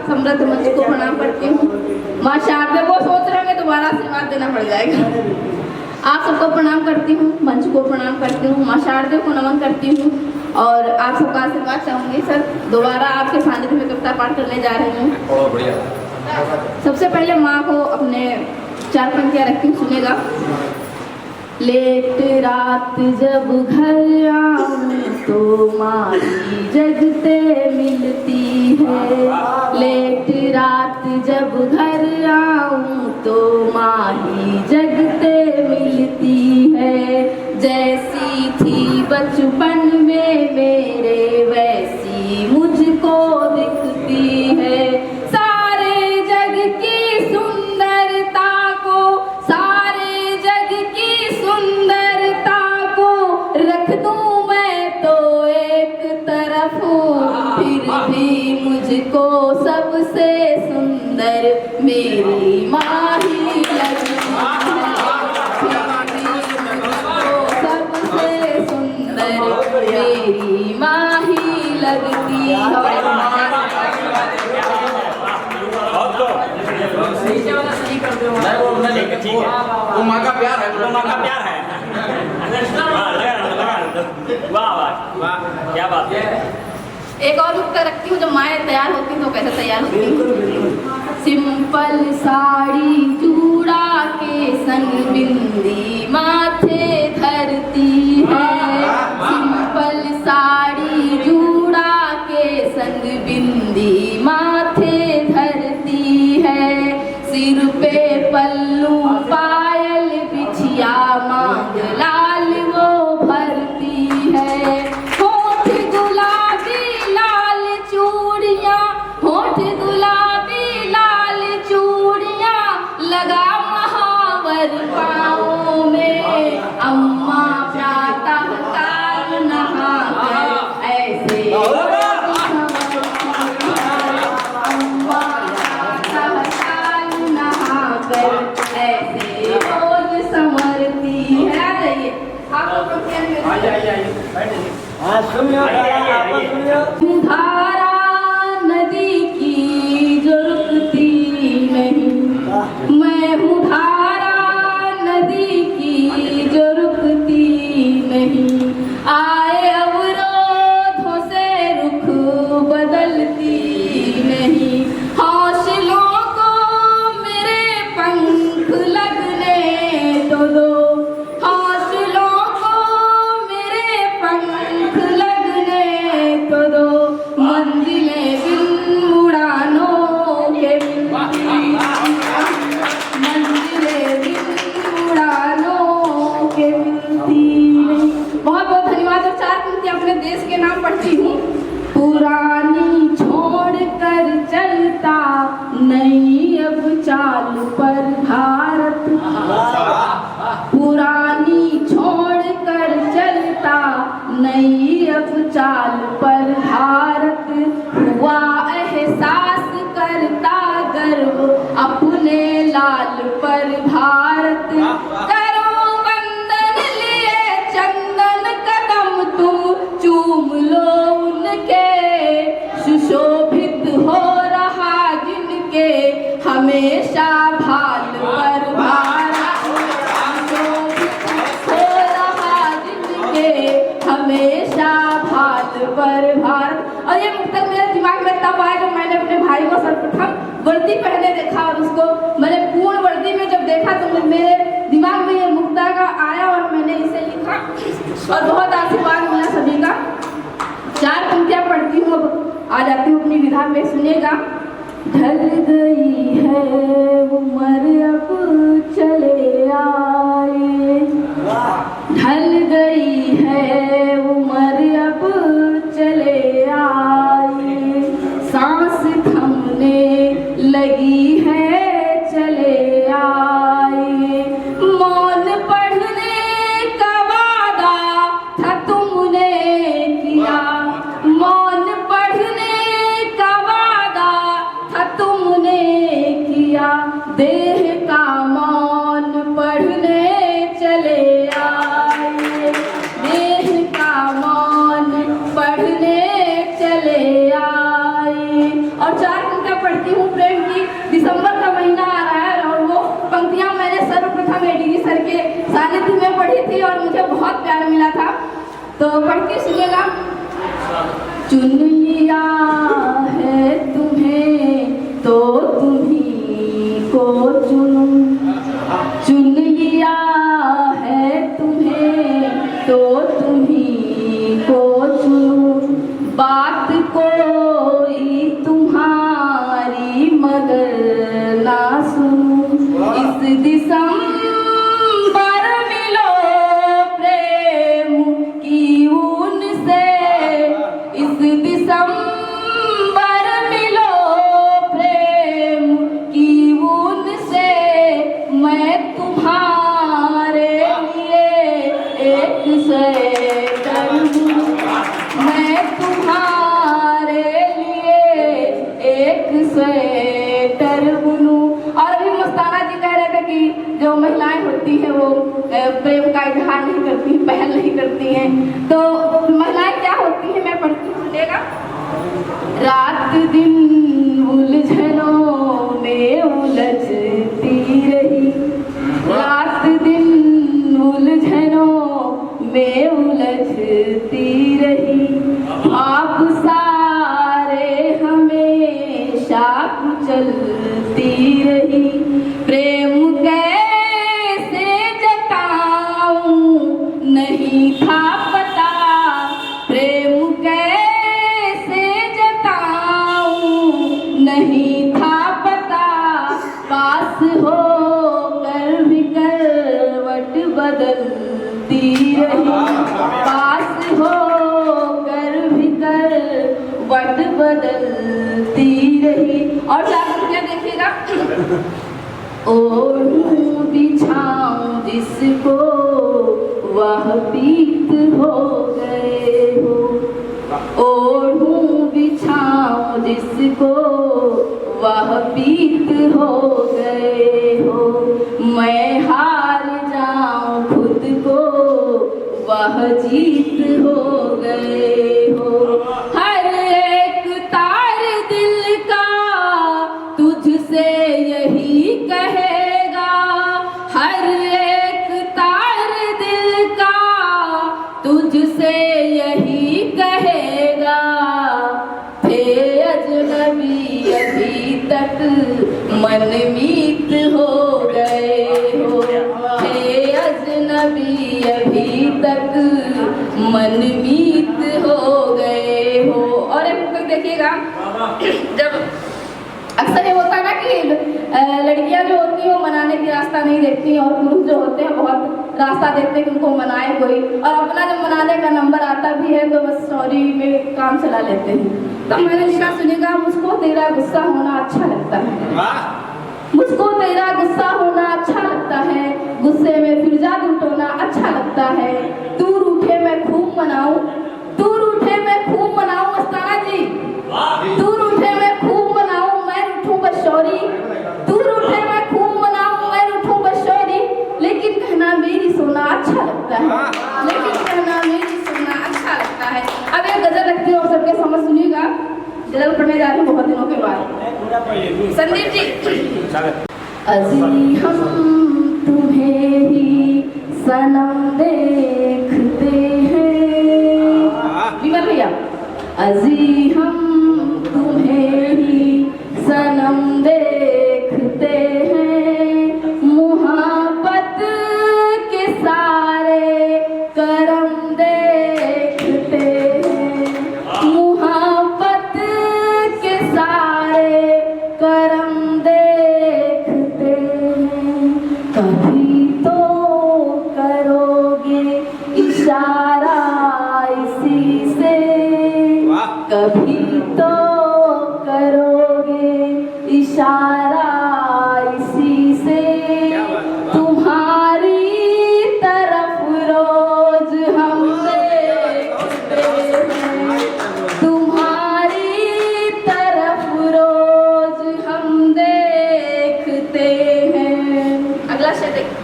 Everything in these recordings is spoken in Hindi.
समृद्ध मंच को प्रणाम करती हूँ। माँ शारदा को सोच रहे हैं दोबारा आशीर्वाद देना पड़ जाएगा। आप सबको प्रणाम करती हूँ, मंच को प्रणाम करती हूँ, माँ शारदा को नमन करती हूँ और आप सबका आशीर्वाद चाहूँगी। सर दोबारा आपके सानिध्य में कविता पाठ करने जा रही हूँ। सबसे पहले माँ को अपने 4 पंक्तियाँ रखती हूँ, सुनेगा। लेट रात जब घर आऊं तो माही जगते मिलती है। लेट रात जब घर आऊं तो माही जगते मिलती है। जैसी थी बचपन में मेरे वैसी मुझको दिखती है। सारे जग की सुंदरता को, सारे जग की सुंदरता को रख दूं मैं तो एक तरफ, फिर भी मुझको सबसे सुंदर मेरी माँ ही लगती है। सबसे सुंदर मेरी माँ ही लगती है। ठीक है, वो माँ का प्यार है, वो माँ का प्यार है। वाह वाह वाह, क्या बात है। एक और मुक्ता रखती हूँ, जब माएँ तैयार होती हैं तो कैसे तैयार होती हैं। सिंपल साड़ी चूड़ा के संग बिंदी माथे धरती है। सिंपल साड़ी चूड़ा के संग बिंदी माथे धरती है। सिर पे पल्लू पायल बिछिया मांग लाल वो भरती है। होठ गुलाबी लाल चूड़ियाँ, होठ गुलाबी लाल चूड़ियाँ लगा महावर पाँव में। अम्मा प्रातः काल नहाकर ऐसे ऐसे रोज संवरती है। धारा नदी की जो रुकती नहीं, मैं हूँ धारा नदी की जो रुकती नहीं। आए अवरोधों से रुख बदलती नहीं। हौसलों को मेरे पंख लगने तो दो, हौसलों को मेरे पंख लगने तो दो। मंजिलें बिन उड़ानों के मिलती, मंजिलें बिन उड़ानों के मिलती। बहुत बहुत धन्यवाद। और 4 पंक्तियाँ अपने देश के नाम पढ़ती हूँ। पुरानी छोड़ कर चलता नई अब चाल पर भारत। पुरानी छोड़ कर चलता नई अब चाल पर भारत। हुआ एहसास करता गर्व अपने लाल पर भारत। करो वंदन लिए चंदन कदम तुम चूम लो उनके। सुशोभित हो रहा जिनके हमेशा भाल पर भारत। सुशोभित हो रहा जिनके हमेशा भाल पर भारत। और ये मुक्तक मेरे दिमाग में तब आया जब मैंने अपने भाई को सर्वप्रथम वर्दी पहने देखा और उसको मैंने पूर्ण वर्दी में जब देखा तो मेरे दिमाग में ये मुक्तक आया और मैंने इसे लिखा और बहुत आशीर्वाद मिला सभी का। 4 पंक्तियाँ पढ़ती हूँ, अब आ जाती हूँ अपनी विधा में, सुनेगा। ढल गई है उम्र अब चले आए। ढल गई है उम्र अब चले आए। सांस थमने लगी है चले आए। मौन पढ़ने का वादा था तुमने किया। मौन पढ़ने का वादा था तुमने किया। देह का मौन पढ़ने चले आए। देह का मौन पढ़ने चले आए। और 4 पंक्तियाँ मैं पढ़ती हूँ प्रेम की। दिसंबर का महीना आ रहा है और वो पंक्तियाँ मैंने सर्वप्रथम एडीजी सर के सानिध्य में पढ़ी थी और मुझे बहुत प्यार मिला था। तो पढ़ती सुनिएगा। चुन लिया है तुम्हें तो तुम्ही को चुनूं, चुन लिया है तुम्हें तो तुम्ही को चुनूं। बात कोई तुम्हारी मगर ना सुनूं। इस दिसंबर मिलो प्रेम की ऊन से, इस दिसंबर मिलो प्रेम की ऊन से। मैं तुम्हारे लिए एक स्वेटर बुनूं, मैं तुम्हारे लिए एक स्वेटर बुनूं। और अभी मस्ताना जी कह रहे थे कि जो महिलाएं होती हैं वो प्रेम का इजहार नहीं करती, पहल नहीं करती हैं। तो महिलाएं क्या होती हैं, मैं पढ़ती हूँ, सुनिएगा। रात दिन उलझनों में उलझती रही, रात दिन उलझनों में उलझती रही। आप सारे हमेशा कुचलती रही। प्रेम कैसे जताऊं नहीं था पता, प्रेम कैसे जताऊं नहीं था पता। पास होकर भी करवट बदलती रही, पास होकर भी करवट बदलती रही। और क्या देखिएगा। ओढ़ूं बिछाऊं जिसको वह पीत हो गए हो, ओढ़ूं बिछाऊं जिसको वह पीत हो गए हो। मैं हार जाऊं खुद को वह जीत हो गए हो। हर एक तार दिल का तुझसे यही कहेगा, हर एक तार दिल का तुझसे यही कहेगा। थे अजनबी अभी तक मनमीत हो गए हो, थे अजनबी अभी तक मनमीत हो गए हो। और एक देखिएगा, जब अक्सर ये होता है ना कि लड़कियां जो होती हैं वो मनाने की रास्ता नहीं देखती हैं और पुरुष जो होते हैं बहुत रास्ता देखते हैं कि उनको मनाए कोई, और अपना जब मनाने का नंबर आता भी है तो बस सॉरी में काम चला लेते हैं। तो मैंने लिखा, सुनिएगा। मुझको तेरा गुस्सा होना अच्छा लगता है, मुझको तेरा गुस्सा होना अच्छा लगता है, गुस्से में फिरजा लुटोना अच्छा लगता है। तू रूठे मैं खूब मनाऊं, तू रूठे मैं खूब मनाऊं मस्ताना जी, तू रूठे मैं खूब मनाऊं मैं रूठूं बशौरी, तू रूठे मैं खूब मनाऊं मैं रूठूं बशौरी। लेकिन कहना मेरी सोना अच्छा लगता है, लेकिन कहना मेरी सोना अच्छा लगता है। अब एक गजल रखती हूँ, सबके समझ सुनिएगा। गजल पढ़ने जा रही हूँ बहुत दिनों के बाद। संदीप जी। अजी हम तुम्हें ही सनम देखते हैं, विमल भैया। अजी हम तुम्हें ही सनम देखते हैं, मुहब्बत के सारे करम देखते हैं, मुहब्बत के सारे करम देखते हैं। कभी तो करोगे इशारा इसी से, कभी तो करोगे इशारा इसी से। तुम्हारी तरफ रोज हम देखते हैं, तुम्हारी तरफ रोज हम देखते हैं। अगला शेर देखिए।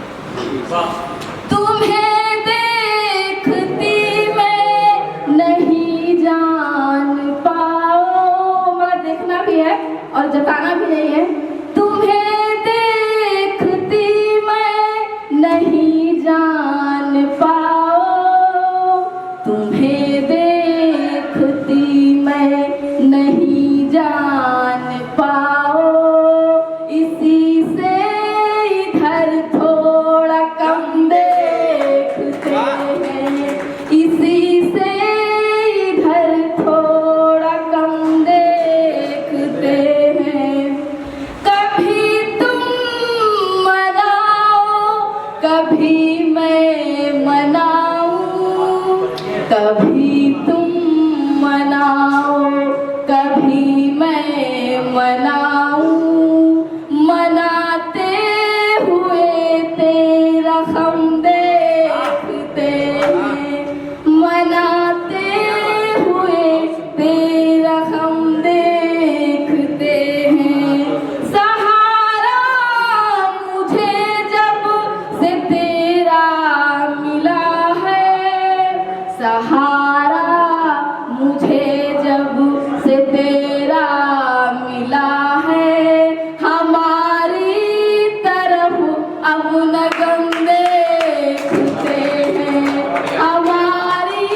तुम्हें देखती मैं नहीं जान पाओ, देखना भी है और और जताना भी नहीं है। तुम्हें देखती मैं नहीं जान पाओ, तुम्हें देखती मैं नहीं जान पाओ, इसी से इधर थोड़ा कम देखते हैं, इसी से इधर थोड़ा कम देखते हैं। कभी तुम मनाओ कभी मैं मनाऊं, कभी तुम मनाओ कभी मैं मनाऊं, मनाते हुए तेरा हम देखते हैं, मनाते हुए तेरा हम देखते हैं। सहारा मुझे जब से तेरा मिला है, सहारा मुझे जब से तेरा मिला है, हमारी तरफ अब न गम देखते हैं, हमारी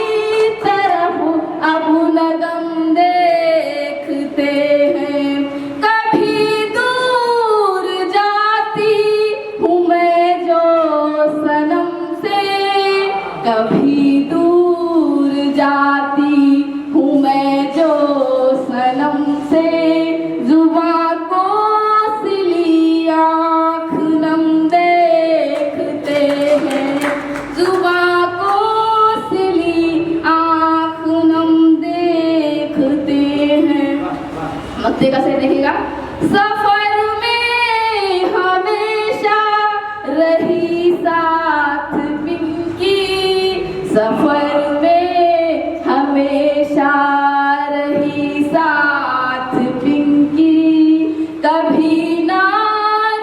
तरफ अब न गम देखते हैं। कभी दूर जाती हूँ मैं जो सनम से, कभी दूर जाती हूँ मैं जो सनम से, जुबां को सिली आँख नम देखते हैं, जुबां को सिली आँख नम देखते हैं। मक्ते का से देखेगा। सफर में हमेशा रही साथ पिंकी, सफर में हमेशा रही साथ पिंकी, कभी ना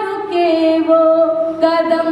रुके वो कदम